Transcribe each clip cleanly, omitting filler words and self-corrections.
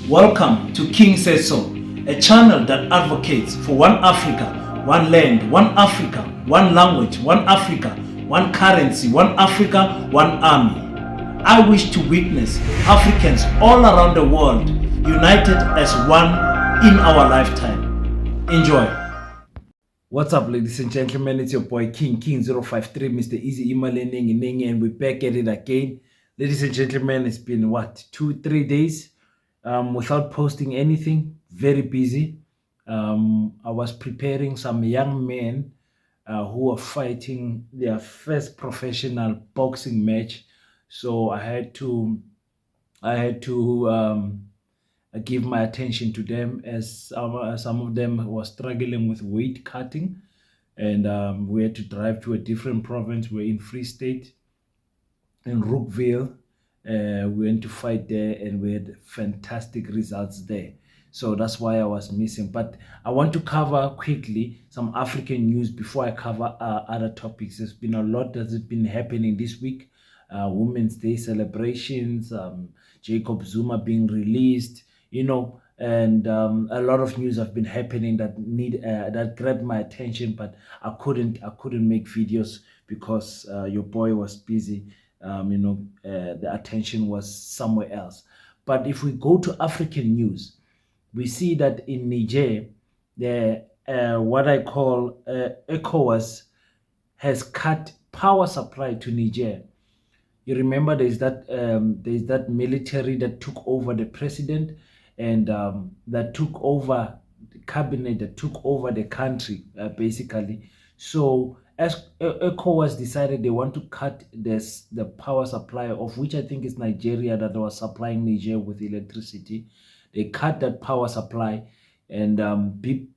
Welcome to King Says So, a channel that advocates for one Africa, one land, one Africa, one language, one Africa, one currency, one Africa, one army. I wish to witness Africans all around the world united as one in our lifetime. Enjoy. What's up, ladies and gentlemen? It's your boy King 053, Mr. Easy Imaleneng, and we're back at it again. Ladies and gentlemen, it's been 2-3 days without posting anything. Very busy. I was preparing some young men who are fighting their first professional boxing match, so I had to give my attention to them, as some of them were struggling with weight cutting, and we had to drive to a different province. We're in Free State, in Rookville. We went to fight there, and we had fantastic results there. So that's why I was missing. But I want to cover quickly some African news before I cover other topics. There's been a lot that has been happening this week. Women's Day celebrations, Jacob Zuma being released, and a lot of news have been happening that grabbed my attention, but I couldn't make videos because your boy was busy. The attention was somewhere else. But if we go to African news, we see that in Niger, what I call ECOWAS has cut power supply to Niger. You remember there's that military that took over the president, and that took over the cabinet, that took over the country, basically. So as ECOWAS decided they want to cut the power supply, of which I think is Nigeria that was supplying Niger with electricity. They cut that power supply, and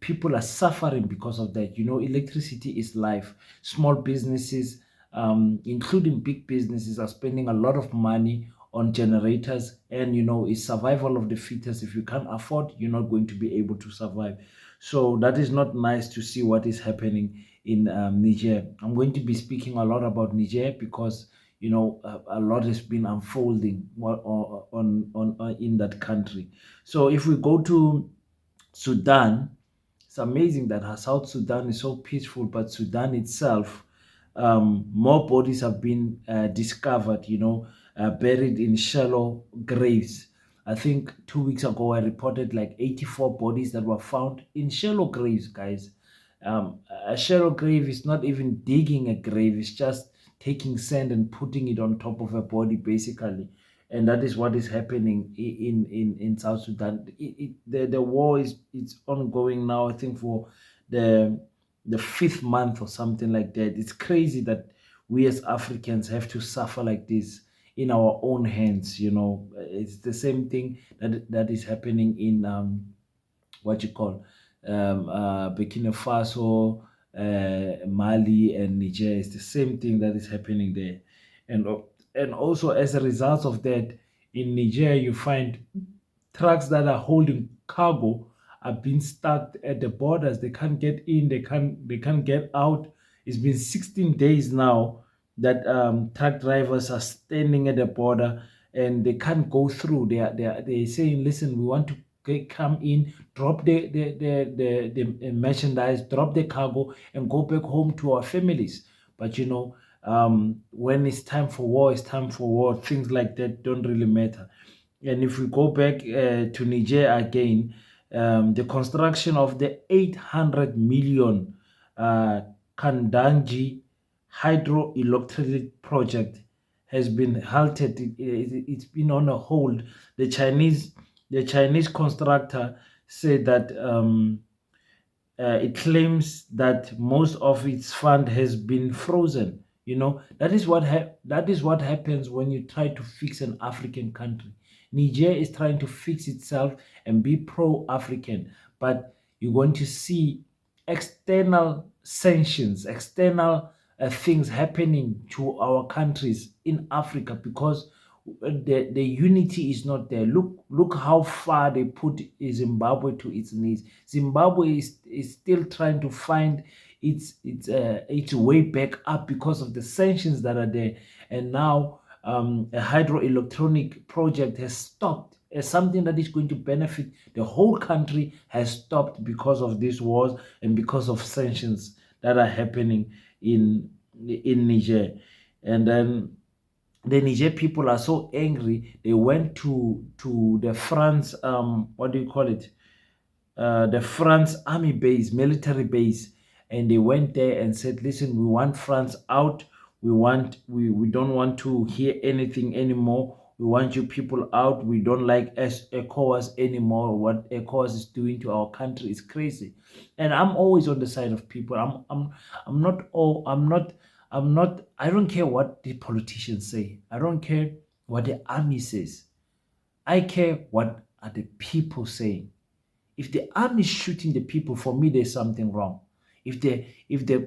people are suffering because of that. Electricity is life. Small businesses, including big businesses, are spending a lot of money on generators, and it's survival of the fittest. If you can't afford, you're not going to be able to survive. So that is not nice to see what is happening in Niger. I'm going to be speaking a lot about Niger because a lot has been unfolding on in that country. So if we go to Sudan, it's amazing that South Sudan is so peaceful, but Sudan itself, more bodies have been discovered, buried in shallow graves. I think 2 weeks ago I reported like 84 bodies that were found in shallow graves, guys. A shallow grave is not even digging a grave, it's just taking sand and putting it on top of a body, basically. And that is what is happening in South Sudan. The war it's ongoing now, I think, for the fifth month or something like that. It's crazy that we as Africans have to suffer like this in our own hands. It's the same thing that is happening in Burkina Faso, Mali, and Niger. Is the same thing that is happening there, and also as a result of that, in Niger you find trucks that are holding cargo are being stuck at the borders. They can't get in, they can't get out. It's been 16 days now that truck drivers are standing at the border, and they can't go through. They're saying, listen, we want to come in, drop the merchandise, drop the cargo, and go back home to our families. But when it's time for war, it's time for war. Things like that don't really matter. And if we go back to Niger again, the construction of the 800 million Kandanji hydroelectricity project has been halted. It's been on a hold. The Chinese constructor said that it claims that most of its fund has been frozen. That is what happens when you try to fix an African country. Niger is trying to fix itself and be pro-African, but you're going to see external sanctions, external things happening to our countries in Africa because the unity is not there. Look how far they put Zimbabwe to its knees. Zimbabwe is still trying to find its way back up because of the sanctions that are there, and now a hydroelectronic project has stopped as something that is going to benefit the whole country has stopped because of these wars and because of sanctions that are happening in Niger. And then the Niger people are so angry, they went to the France, what do you call it? The France army base, military base, and they went there and said, "Listen, we want France out. We don't want to hear anything anymore. We want you people out. We don't like ECOWAS anymore. What ECOWAS is doing to our country is crazy." And I'm always on the side of people. I'm not all. I'm not. I don't care what the politicians say. I don't care what the army says. I care what are the people saying. If the army is shooting the people, for me, there's something wrong. If the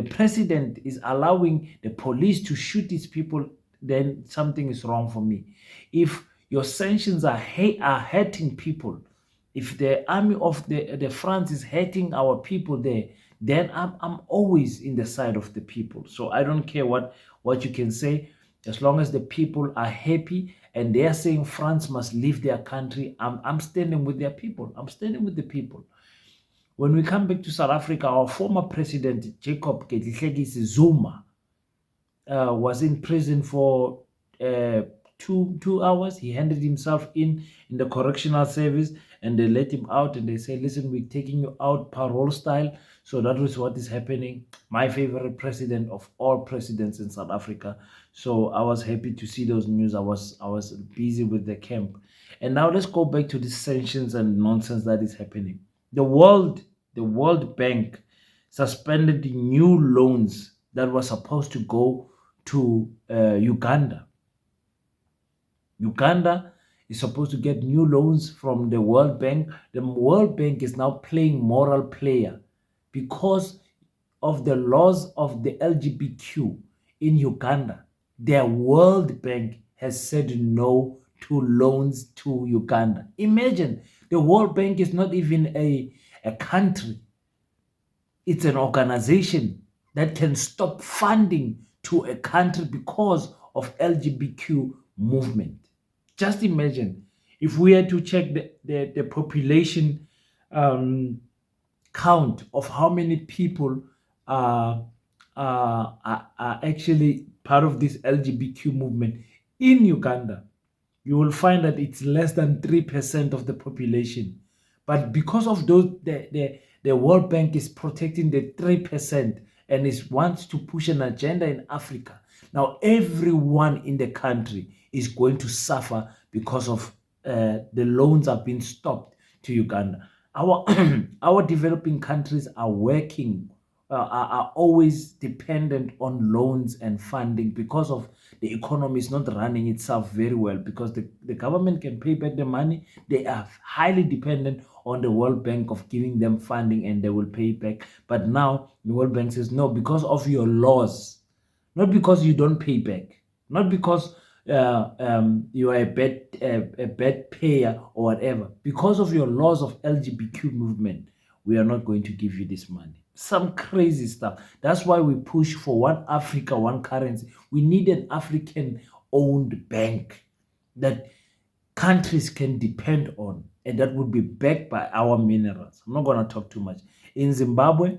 president is allowing the police to shoot these people, then something is wrong for me. If your sanctions are hurting people, if the army of the France is hurting our people there, then I'm always in the side of the people. So I don't care what you can say. As long as the people are happy and they are saying France must leave their country, I'm standing with their people. I'm standing with the people. When we come back to South Africa, our former president, Jacob Gedleyihlekisi Zuma, was in prison for uh, two hours. He handed himself in the correctional service, and they let him out. And they say, "Listen, we're taking you out parole style." So that was what is happening. My favorite president of all presidents in South Africa. So I was happy to see those news. I was busy with the camp, and now let's go back to the sanctions and nonsense that is happening. The World Bank suspended the new loans that were supposed to go to Uganda. Uganda is supposed to get new loans from the World Bank. The World Bank is now playing moral player because of the laws of the LGBTQ in Uganda. The World Bank has said no to loans to Uganda. Imagine, the World Bank is not even a country, it's an organization that can stop funding to a country because of LGBTQ movement. Just imagine if we had to check the population um, count of how many people are, are actually part of this LGBTQ movement in Uganda, you will find that it's less than 3% of the population. But because of those, the World Bank is protecting the 3% and is wants to push an agenda in Africa. Now, everyone in the country is going to suffer because of the loans are being stopped to Uganda. Our our developing countries are working are always dependent on loans and funding because of the economy is not running itself very well because the government can pay back the money. They are highly dependent on the World Bank of giving them funding and they will pay back. But now the World Bank says no, because of your laws, not because you don't pay back, not because you are a bad payer or whatever. Because of your laws of LGBTQ movement, we are not going to give you this money. Some crazy stuff. That's why we push for one Africa, one currency. We need an African-owned bank that countries can depend on, and that would be backed by our minerals. I'm not going to talk too much. In Zimbabwe,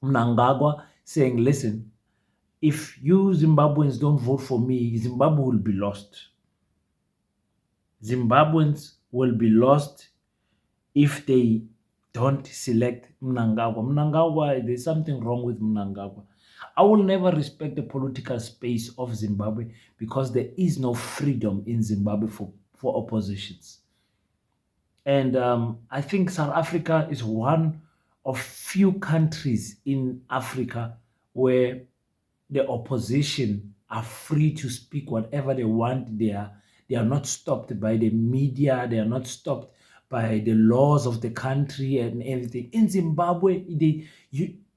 Mnangagwa saying, "Listen, if you Zimbabweans don't vote for me, Zimbabwe will be lost. Zimbabweans will be lost if they don't select Mnangagwa." Mnangagwa, there's something wrong with Mnangagwa. I will never respect the political space of Zimbabwe because there is no freedom in Zimbabwe for oppositions. And I think South Africa is one of few countries in Africa where the opposition are free to speak whatever they want. They are not stopped by the media. They are not stopped by the laws of the country and everything. In Zimbabwe,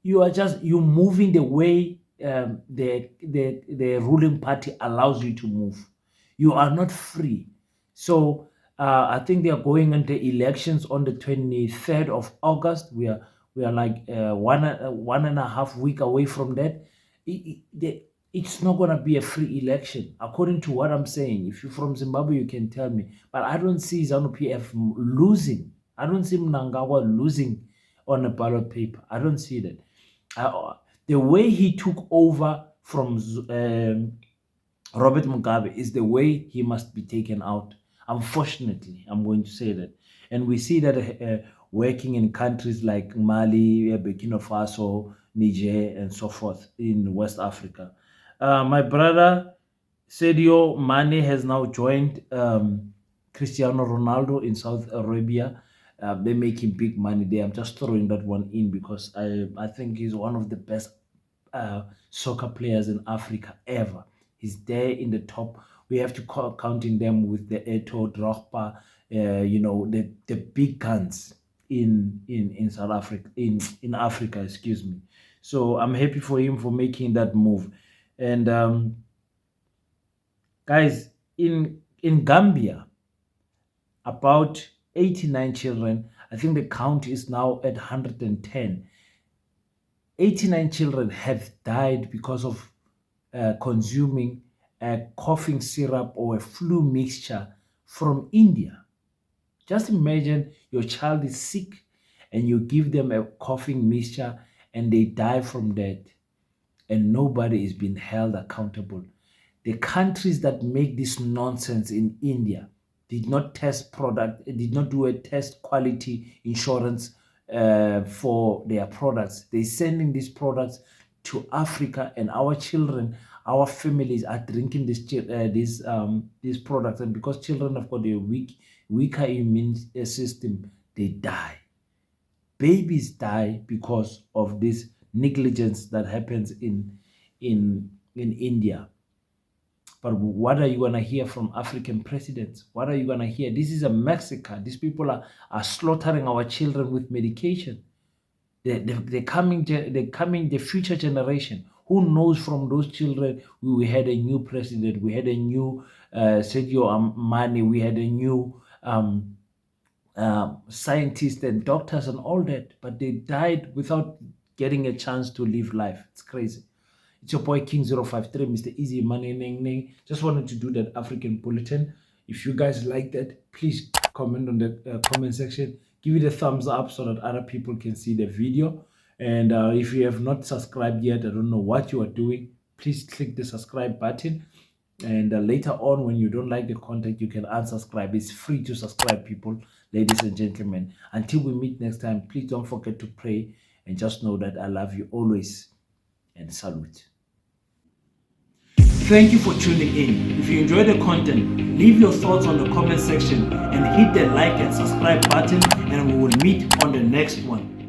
you are just you moving the way the ruling party allows you to move. You are not free. So I think they are going into elections on the 23rd of August. We are like one and a half week away from that. it's not going to be a free election, according to what I'm saying. If you're from Zimbabwe, you can tell me. But I don't see ZANU-PF losing. I don't see Mnangagwa losing on a ballot paper. I don't see that. The way he took over from Robert Mugabe is the way he must be taken out. Unfortunately, I'm going to say that. And we see that working in countries like Mali, Burkina Faso, Niger, and so forth in West Africa. My brother Sadio Mane has now joined Cristiano Ronaldo in Saudi Arabia. They're making big money there. I'm just throwing that one in because I think he's one of the best soccer players in Africa ever. He's there in the top. We have to counting them with the Eto'o, Drogba, the big guns in South Africa, in Africa, excuse me. So I'm happy for him for making that move. And guys, in Gambia, about 89 children, I think the count is now at 110. 89 children have died because of consuming a coughing syrup or a flu mixture from India. Just imagine your child is sick and you give them a coughing mixture and they die from that, and nobody is being held accountable. The countries that make this nonsense in India did not did not do a test quality insurance for their products. They're sending these products to Africa, and our children, our families are drinking these products, and because children have got a weaker immune system, they die. Babies die because of this negligence that happens in India. But what are you going to hear from African presidents? What are you going to hear? This is a massacre. These people are slaughtering our children with medication. The future generation. Who knows from those children? We had a new president. We had a new Sadio Mane. We had a new scientists and doctors and all that. But they died without getting a chance to live life. It's crazy. It's your boy King053, Mr. Easy Money Ning Ning. Just wanted to do that African bulletin. If you guys like that, please comment on the comment section. Give it a thumbs up so that other people can see the video. And if you have not subscribed yet, I don't know what you are doing. Please click the subscribe button. And later on, when you don't like the content, you can unsubscribe. It's free to subscribe, people, ladies and gentlemen. Until we meet next time, please don't forget to pray. And just know that I love you always. And salute. Thank you for tuning in. If you enjoyed the content, leave your thoughts on the comment section and hit the like and subscribe button, and we will meet on the next one.